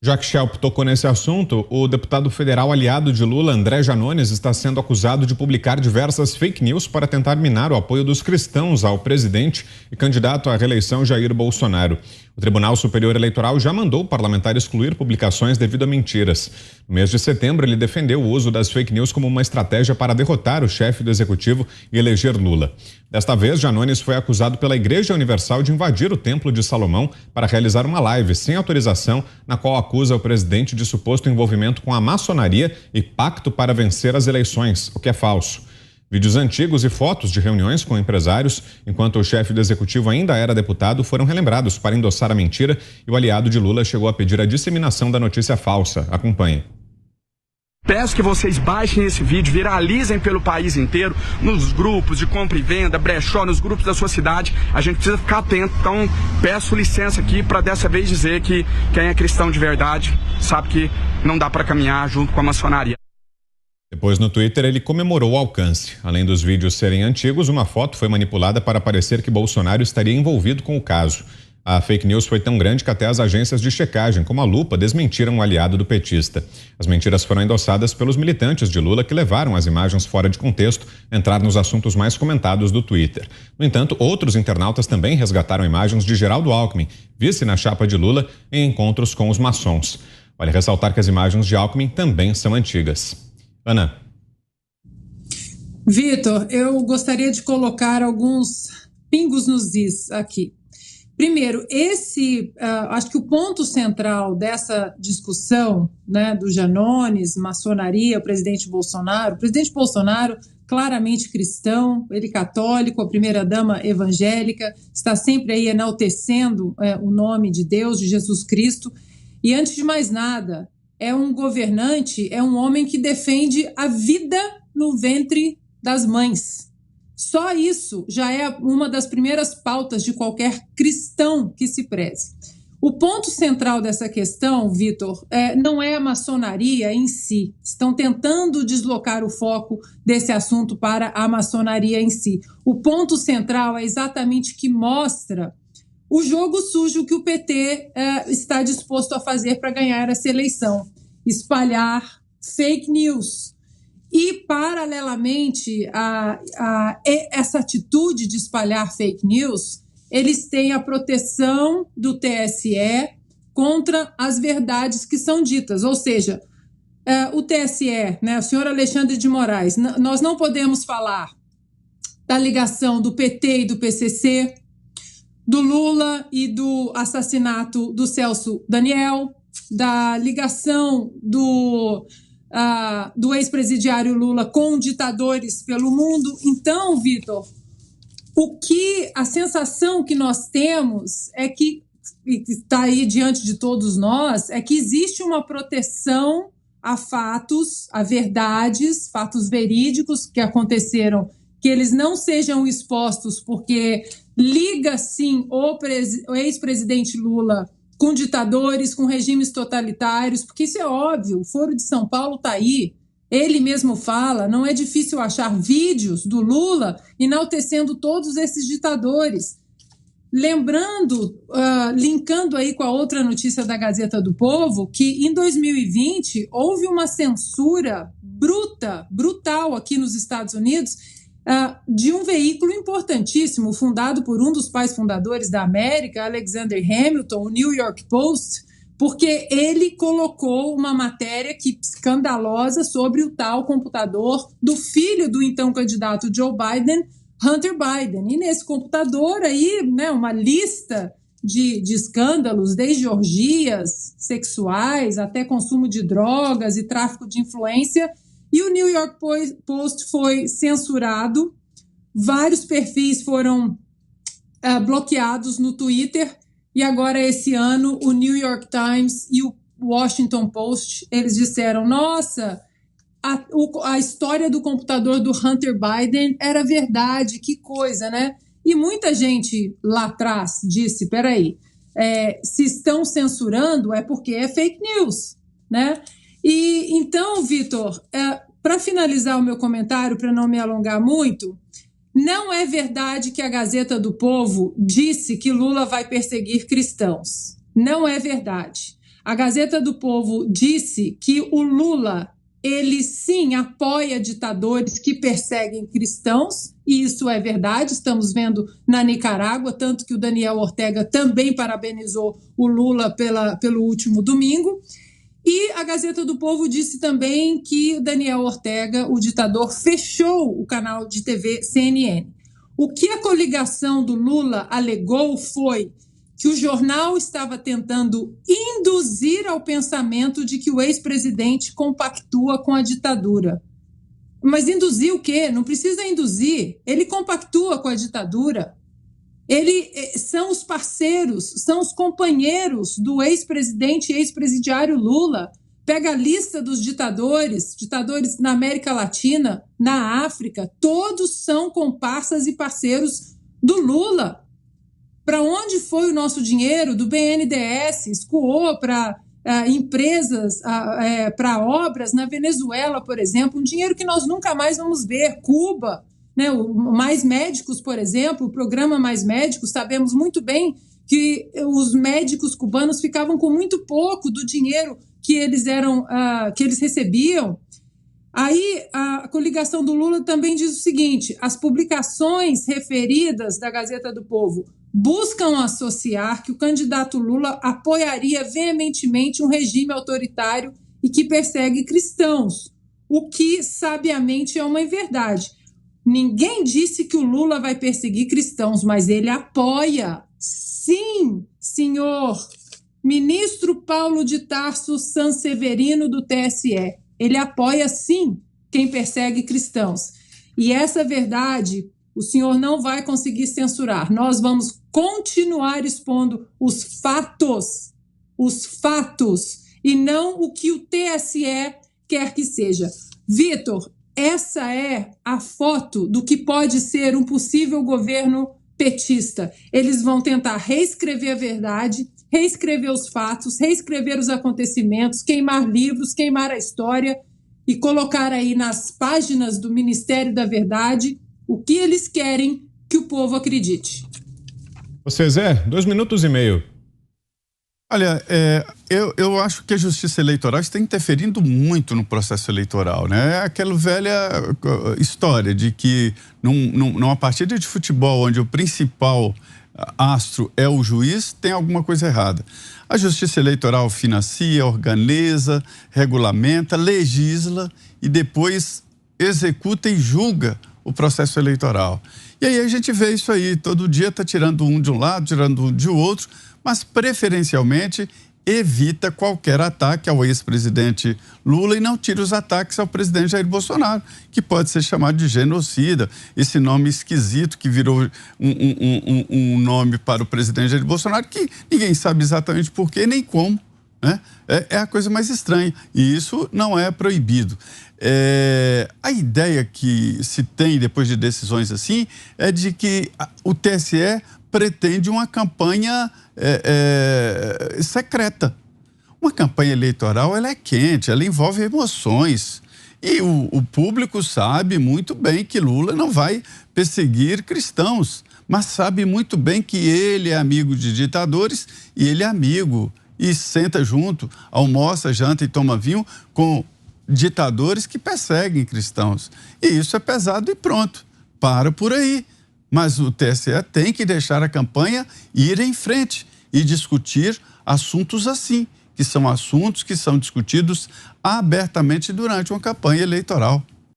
Já que Schelp tocou nesse assunto, o deputado federal aliado de Lula, André Janones, está sendo acusado de publicar diversas fake news para tentar minar o apoio dos cristãos ao presidente e candidato à reeleição Jair Bolsonaro. O Tribunal Superior Eleitoral já mandou o parlamentar excluir publicações devido a mentiras. No mês de setembro, ele defendeu o uso das fake news como uma estratégia para derrotar o chefe do executivo e eleger Lula. Desta vez, Janones foi acusado pela Igreja Universal de invadir o Templo de Salomão para realizar uma live sem autorização, na qual acusa o presidente de suposto envolvimento com a maçonaria e pacto para vencer as eleições, o que é falso. Vídeos antigos e fotos de reuniões com empresários, enquanto o chefe do executivo ainda era deputado, foram relembrados para endossar a mentira e o aliado de Lula chegou a pedir a disseminação da notícia falsa. Acompanhe. Peço que vocês baixem esse vídeo, viralizem pelo país inteiro, nos grupos de compra e venda, brechó, nos grupos da sua cidade. A gente precisa ficar atento, então peço licença aqui para dessa vez dizer que quem é cristão de verdade sabe que não dá para caminhar junto com a maçonaria. Depois, no Twitter, ele comemorou o alcance. Além dos vídeos serem antigos, uma foto foi manipulada para parecer que Bolsonaro estaria envolvido com o caso. A fake news foi tão grande que até as agências de checagem, como a Lupa, desmentiram o aliado do petista. As mentiras foram endossadas pelos militantes de Lula que levaram as imagens fora de contexto a entrar nos assuntos mais comentados do Twitter. No entanto, outros internautas também resgataram imagens de Geraldo Alckmin, vice na chapa de Lula, em encontros com os maçons. Vale ressaltar que as imagens de Alckmin também são antigas. Ana. Vitor, eu gostaria de colocar alguns pingos nos is aqui. Primeiro, acho que o ponto central dessa discussão, né, do Janones, maçonaria, o presidente Bolsonaro, claramente cristão, ele católico, a primeira-dama evangélica, está sempre aí enaltecendo o nome de Deus, de Jesus Cristo, e antes de mais nada, é um governante, é um homem que defende a vida no ventre das mães. Só isso já é uma das primeiras pautas de qualquer cristão que se preze. O ponto central dessa questão, Vitor, não é a maçonaria em si. Estão tentando deslocar o foco desse assunto para a maçonaria em si. O ponto central é exatamente que mostra o jogo sujo que o PT está disposto a fazer para ganhar essa eleição. Espalhar fake news. E, paralelamente a essa atitude de espalhar fake news, eles têm a proteção do TSE contra as verdades que são ditas. Ou seja, o TSE, né, o senhor Alexandre de Moraes, nós não podemos falar da ligação do PT e do PCC, do Lula e do assassinato do Celso Daniel, da ligação do ex-presidiário Lula com ditadores pelo mundo. Então, Vitor, a sensação que nós temos é que, está aí diante de todos nós, é que existe uma proteção a fatos, a verdades, fatos verídicos que aconteceram, que eles não sejam expostos, porque liga, sim, o ex-presidente Lula com ditadores, com regimes totalitários, porque isso é óbvio, o Foro de São Paulo está aí, ele mesmo fala, não é difícil achar vídeos do Lula enaltecendo todos esses ditadores. Lembrando, linkando aí com a outra notícia da Gazeta do Povo, que em 2020 houve uma censura brutal aqui nos Estados Unidos, de um veículo importantíssimo, fundado por um dos pais fundadores da América, Alexander Hamilton, o New York Post, porque ele colocou uma matéria escandalosa sobre o tal computador do filho do então candidato Joe Biden, Hunter Biden. E nesse computador aí, né, uma lista de escândalos, desde orgias sexuais até consumo de drogas e tráfico de influência. E o New York Post foi censurado, vários perfis foram bloqueados no Twitter, e agora esse ano o New York Times e o Washington Post, eles disseram, nossa, a história do computador do Hunter Biden era verdade, que coisa, né? E muita gente lá atrás disse, peraí, se estão censurando é porque é fake news, né? E então, Vitor, para finalizar o meu comentário, para não me alongar muito, não é verdade que a Gazeta do Povo disse que Lula vai perseguir cristãos. Não é verdade. A Gazeta do Povo disse que o Lula, ele sim apoia ditadores que perseguem cristãos, e isso é verdade, estamos vendo na Nicarágua, tanto que o Daniel Ortega também parabenizou o Lula pelo último domingo. E a Gazeta do Povo disse também que o Daniel Ortega, o ditador, fechou o canal de TV CNN. O que a coligação do Lula alegou foi que o jornal estava tentando induzir ao pensamento de que o ex-presidente compactua com a ditadura. Mas induzir o quê? Não precisa induzir. Ele compactua com a ditadura. São os parceiros, são os companheiros do ex-presidente e ex-presidiário Lula. Pega a lista dos ditadores na América Latina, na África, todos são comparsas e parceiros do Lula. Para onde foi o nosso dinheiro do BNDES? Escoou para empresas, para obras na Venezuela, por exemplo, um dinheiro que nós nunca mais vamos ver. Cuba, né? O Mais Médicos, por exemplo, o programa Mais Médicos, sabemos muito bem que os médicos cubanos ficavam com muito pouco do dinheiro que eles recebiam. Aí a coligação do Lula também diz o seguinte: as publicações referidas da Gazeta do Povo buscam associar que o candidato Lula apoiaria veementemente um regime autoritário e que persegue cristãos, o que sabiamente é uma inverdade. Ninguém disse que o Lula vai perseguir cristãos, mas ele apoia. Sim, senhor ministro Paulo de Tarso Sanseverino do TSE. Ele apoia, sim, quem persegue cristãos. E essa verdade o senhor não vai conseguir censurar. Nós vamos continuar expondo os fatos, e não o que o TSE quer que seja. Vitor, essa é a foto do que pode ser um possível governo petista. Eles vão tentar reescrever a verdade, reescrever os fatos, reescrever os acontecimentos, queimar livros, queimar a história e colocar aí nas páginas do Ministério da Verdade o que eles querem que o povo acredite. Você, Zé, 2 minutos e meio. Olha, eu acho que a Justiça Eleitoral está interferindo muito no processo eleitoral, né? É aquela velha história de que numa partida de futebol onde o principal astro é o juiz, tem alguma coisa errada. A Justiça Eleitoral financia, organiza, regulamenta, legisla e depois executa e julga o processo eleitoral. E aí a gente vê isso aí, todo dia está tirando um de um lado, tirando um de outro, mas preferencialmente evita qualquer ataque ao ex-presidente Lula e não tira os ataques ao presidente Jair Bolsonaro, que pode ser chamado de genocida, esse nome esquisito que virou um nome para o presidente Jair Bolsonaro, que ninguém sabe exatamente por quê nem como, né? É a coisa mais estranha, e isso não é proibido. A ideia que se tem depois de decisões assim é de que o TSE pretende uma campanha secreta. Uma campanha eleitoral, ela é quente, ela envolve emoções. E o público sabe muito bem que Lula não vai perseguir cristãos, mas sabe muito bem que ele é amigo de ditadores e ele é amigo e senta junto, almoça, janta e toma vinho com ditadores que perseguem cristãos. E isso é pesado e pronto, para por aí. Mas o TSE tem que deixar a campanha ir em frente e discutir assuntos assim, que são assuntos que são discutidos abertamente durante uma campanha eleitoral.